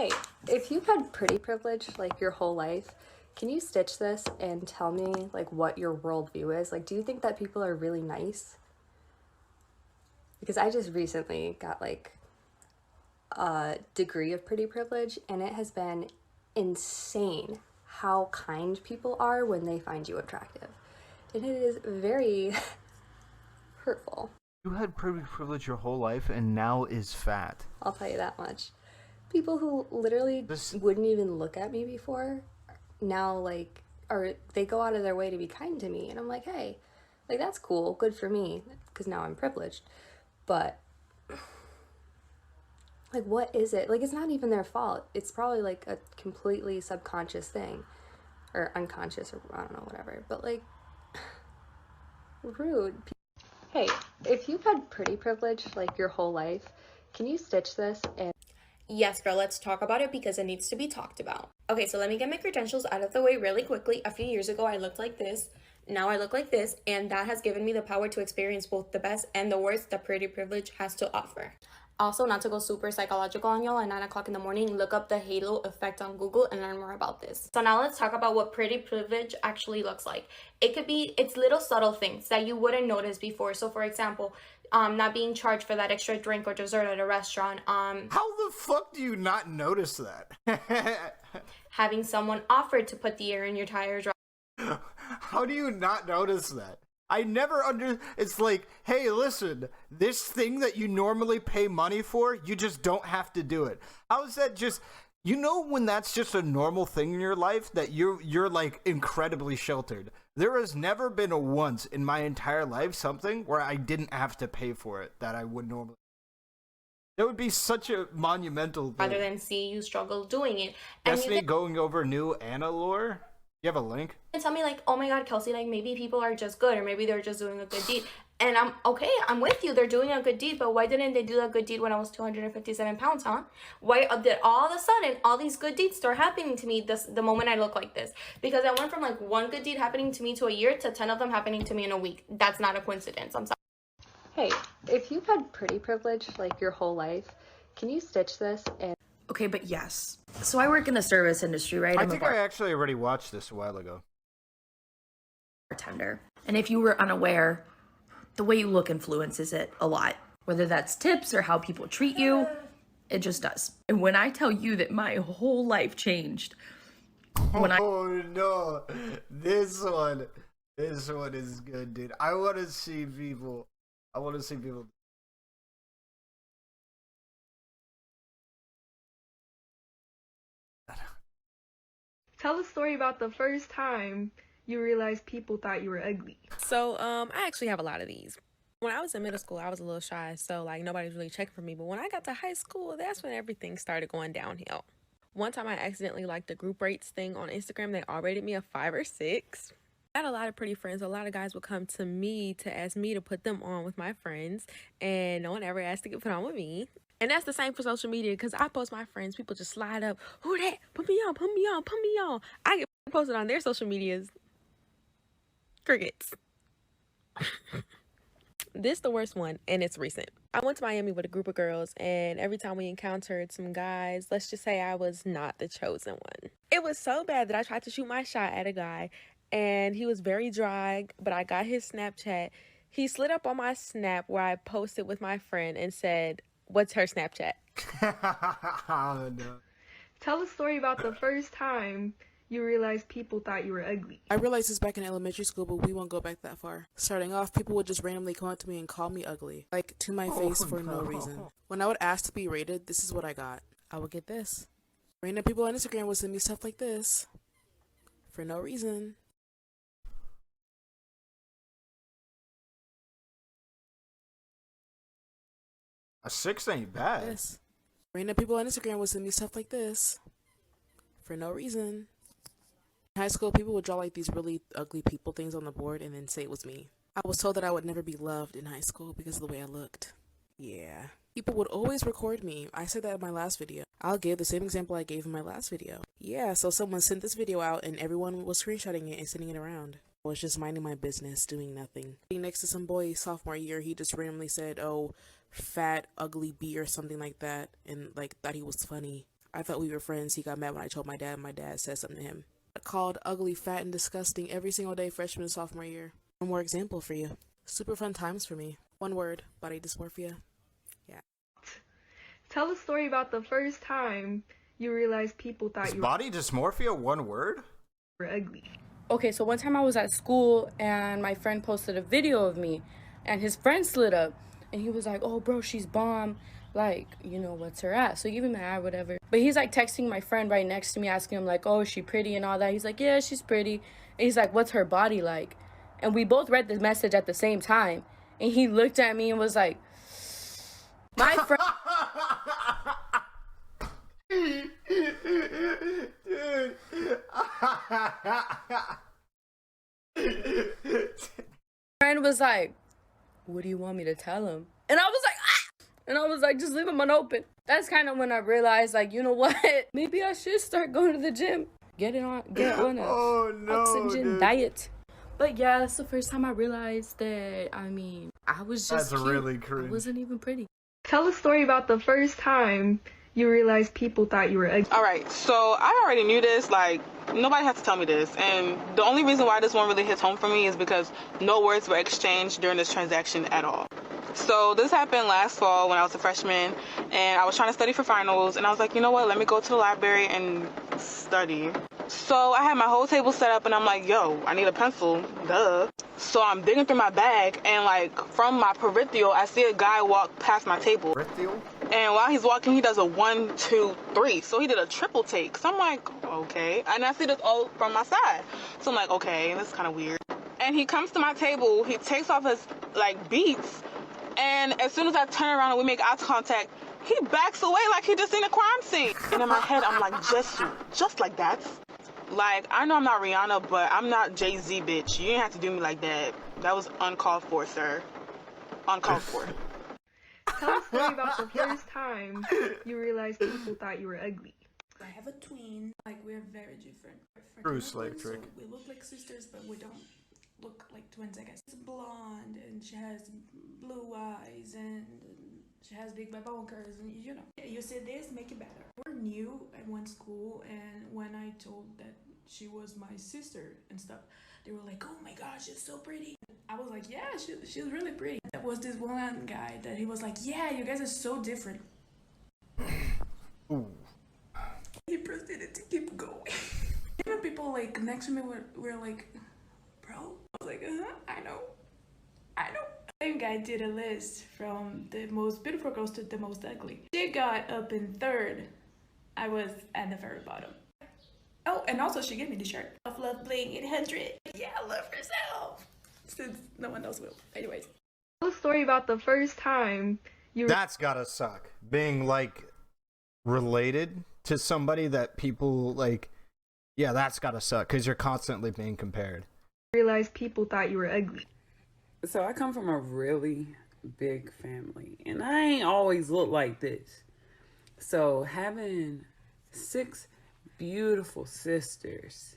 Hey, if you've had pretty privilege like your whole life, can you stitch this and tell me like what your worldview is? Like, do you think that people are really nice? Because I just recently got like a degree of pretty privilege, and it has been insane how kind people are when they find you attractive. And it is very hurtful. You had privilege your whole life and now is fat. I'll tell you that much. People who literally wouldn't even look at me before now like or they go out of their way to be kind to me, and I'm like, hey, like that's cool, good for me, because now I'm privileged. But like, what is it? Like, it's not even their fault. It's probably like a completely subconscious thing or unconscious, or I don't know, whatever. But like, rude. Hey, if you've had pretty privilege like your whole life, can you stitch this and Yes, girl, let's talk about it because it needs to be talked about. Okay, so let me get my credentials out of the way really quickly. A few years ago, I looked like this. Now I look like this, and that has given me the power to experience both the best and the worst that pretty privilege has to offer. Also, not to go super psychological on y'all, at 9 o'clock in the morning, look up the halo effect on Google and learn more about this. So now let's talk about what pretty privilege actually looks like. It's little subtle things that you wouldn't notice before. So for example, not being charged for that extra drink or dessert at a restaurant. How the fuck do you not notice that? Having someone offer to put the air in your tires. How do you not notice that? I never it's like, hey, listen, this thing that you normally pay money for, you just don't have to do it. How is that just, when that's just a normal thing in your life, that you're like incredibly sheltered. There has never been a once in my entire life something where I didn't have to pay for it that I would normally. That would be such a monumental thing. Rather than see you struggle doing it. Destiny going over new Anna lore? You have a link? And tell me like, oh my god, Kelsey, like maybe people are just good, or maybe they're just doing a good deed. And I'm with you, they're doing a good deed, but why didn't they do that good deed when I was 257 pounds, huh? Why did all of a sudden all these good deeds start happening to me the moment I look like this? Because I went from like one good deed happening to me to a year to 10 of them happening to me in a week. That's not a coincidence. I'm sorry. hey, if you've had pretty privilege like your whole life, can you stitch this and Okay, but yes. So I work in the service industry, right? I think I actually already watched this a while ago. Bartender. And if you were unaware, the way you look influences it a lot. Whether that's tips or how people treat you, it just does. And when I tell you that my whole life changed, no, this one is good, dude. I want to see people. Tell a story about the first time you realized people thought you were ugly. So, I actually have a lot of these. When I was in middle school, I was a little shy, so like nobody was really checking for me. But when I got to high school, that's when everything started going downhill. One time I accidentally liked the group rates thing on Instagram. They all rated me a 5 or 6. I had a lot of pretty friends. A lot of guys would come to me to ask me to put them on with my friends, and no one ever asked to get put on with me. And that's the same for social media, because I post my friends. People just slide up. Who that? Put me on, put me on, put me on. I get posted on their social medias. Crickets. This the worst one, and it's recent. I went to Miami with a group of girls, and every time we encountered some guys, let's just say I was not the chosen one. It was so bad that I tried to shoot my shot at a guy, and he was very dry, but I got his Snapchat. He slid up on my Snap where I posted with my friend and said, "What's her Snapchat?" Oh, no. Tell a story about the first time you realized people thought you were ugly. I realized this back in elementary school, but we won't go back that far. Starting off, people would just randomly come up to me and call me ugly, like to my face for no reason. When I would ask to be rated, this is what I got. I would get this. Random people on Instagram would send me stuff like this for no reason. A 6 ain't bad. Yes. Random people on Instagram would send me stuff like this for no reason. In high school, people would draw like these really ugly people things on the board and then say it was me. I was told that I would never be loved in high school because of the way I looked. Yeah. People would always record me. I said that in my last video. I'll give the same example I gave in my last video. Yeah, so someone sent this video out and everyone was screenshotting it and sending it around. I was just minding my business, doing nothing. Next to some boy sophomore year, he just randomly said, "Oh, fat, ugly B," or something like that, and like thought he was funny. I thought we were friends. He got mad when I told my dad, and my dad said something to him. Called ugly, fat, and disgusting every single day freshman and sophomore year. One more example for you. Super fun times for me. One word, body dysmorphia. Yeah. Tell a story about the first time you realized people thought Is you body dysmorphia one word? were ugly. Okay, so one time I was at school and my friend posted a video of me and his friend slid up and he was like, oh bro, she's bomb, like, you know, what's her at? So give him an ad, whatever. But he's like texting my friend right next to me, asking him like, oh, is she pretty and all that? He's like, yeah, she's pretty. And he's like, what's her body like? And we both read the message at the same time. And he looked at me and was like, my friend friend was like, what do you want me to tell him? And I was like, ah! And I was like, just leave him unopened. That's kind of when I realized, like, you know what? Maybe I should start going to the gym. Get on a oxygen dude. diet. But yeah, that's the first time I realized that, I mean, I was just That's cute. really cringe. I wasn't even pretty. Tell a story about the first time you realized people thought you were ugly. All right, so I already knew this, like, nobody had to tell me this, and the only reason why this one really hits home for me is because no words were exchanged during this transaction at all. So this happened last fall when I was a freshman, and I was trying to study for finals, and I was like, you know what, let me go to the library and study. So I had my whole table set up, and I'm like, yo, I need a pencil, duh. So I'm digging through my bag, and like, from my peripheral, I see a guy walk past my table. Peripheral? And while he's walking, he does a 1, 2, 3. So he did a triple take. So I'm like, okay. And I see this all from my side. So I'm like, okay, this is kind of weird. And he comes to my table. He takes off his, like, beats. And as soon as I turn around and we make eye contact, he backs away like he just seen a crime scene. And in my head, I'm like, just like that. Like, I know I'm not Rihanna, but I'm not Jay-Z, bitch. You didn't have to do me like that. That was uncalled for, sir. Uncalled for. Tell a story about the first time you realized people thought you were ugly. I have a twin. Like, we're very different. True slave trick. So we look like sisters, but we don't look like twins, I guess. She's blonde, and she has blue eyes, and she has big bunkers, and you know. You see this, make it better. We're new at one school, and when I told that she was my sister and stuff, they were like, oh my gosh, she's so pretty. I was like, yeah, she's really pretty. There was this one guy that he was like, yeah, you guys are so different. Ooh. He proceeded to keep going. Even people like next to me were like, bro. I was like, I know. I think I did a list from the most beautiful girls to the most ugly. She got up in third. I was at the very bottom. Oh, and also she gave me the shirt. Love Bling 800. Yeah, love herself. Since no one else will. Anyways. Tell a story about the first time you That's gotta suck. Being, like, related to somebody that people, like, yeah, that's gotta suck, because you're constantly being compared. realized people thought you were ugly. So I come from a really big family, and I ain't always looked like this. So having 6 beautiful sisters,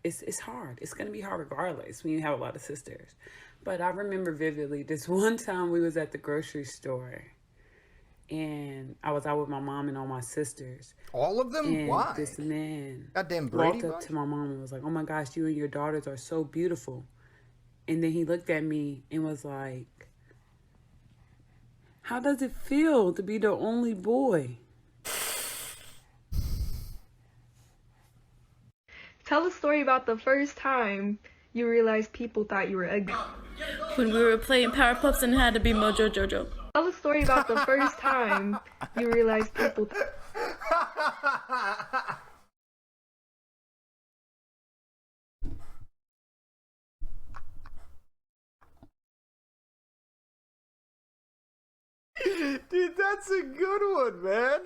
it's hard. It's gonna be hard regardless when you have a lot of sisters. But I remember vividly this one time we was at the grocery store, and I was out with my mom and all my sisters. All of them? And Why? this man Goddamn Brady walked up bunch? to my mom and was like, oh my gosh, you and your daughters are so beautiful. And then he looked at me and was like, how does it feel to be the only boy? Tell a story about the first time you realized people thought you were ugly. When we were playing Power Pups and it had to be Mojo Jojo. Tell a story about the first time you realized people Dude, that's a good one, man.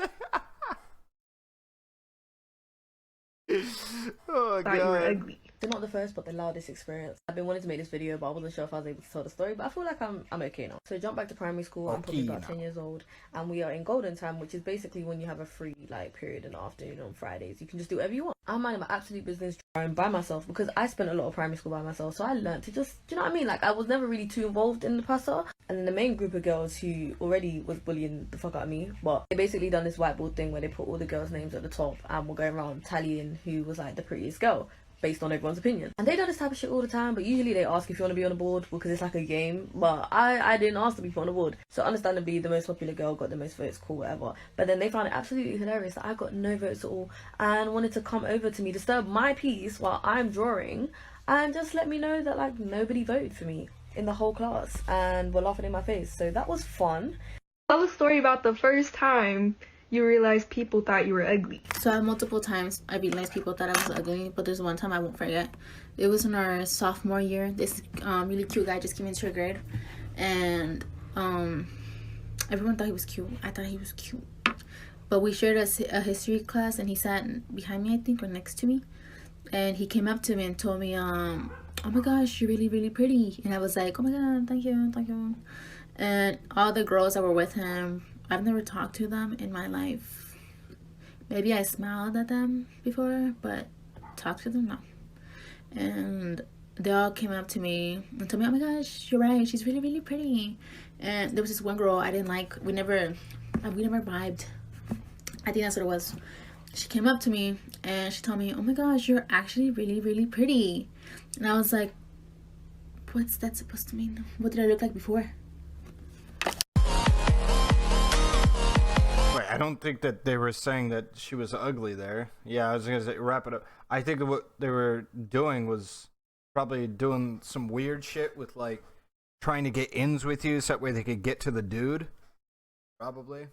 Oh, thought you were God. ugly. They're not the first, but the loudest experience. I've been wanting to make this video, but I wasn't sure if I was able to tell the story. But I feel like I'm okay now. So jump back to primary school. I'm probably about 10 years old, and we are in golden time, which is basically when you have a free period in the afternoon on Fridays. You can just do whatever you want. I'm minding my absolute business drawing by myself because I spent a lot of primary school by myself. So I learned to just, do you know what I mean? Like I was never really too involved in the passer. And then the main group of girls who already was bullying the fuck out of me, but they basically done this whiteboard thing where they put all the girls' names at the top and we're going around tallying who was like the prettiest girl, based on everyone's opinion. And they do this type of shit all the time, but usually they ask if you want to be on the board because it's like a game. But I didn't ask to be put on the board. So understandably, the most popular girl got the most votes, cool, whatever. But then they found it absolutely hilarious that I got no votes at all and wanted to come over to me, disturb my peace while I'm drawing, and just let me know that like nobody voted for me in the whole class and were laughing in my face. So that was fun. Tell a story about the first time you realized people thought you were ugly. So multiple times I realized people thought I was ugly, but there's one time I won't forget. It was in our sophomore year. This really cute guy just came into our grade, and everyone thought he was cute. I thought he was cute, but we shared a history class, and he sat behind me, I think, or next to me, and he came up to me and told me, "Oh my gosh, you're really, really pretty." And I was like, "Oh my god, thank you, thank you." And all the girls that were with him, I've never talked to them in my life. Maybe I smiled at them before, but talked to them, no. And they all came up to me and told me, "Oh my gosh, you're right, she's really, really pretty." And there was this one girl I didn't like. We never vibed. I think that's what it was. She came up to me and she told me, "Oh my gosh, you're actually really, really pretty." And I was like, what's that supposed to mean? What did I look like before? I don't think that they were saying that she was ugly there. Yeah, I was gonna say, wrap it up. I think what they were doing was probably doing some weird shit with like trying to get ins with you so that way they could get to the dude. Probably.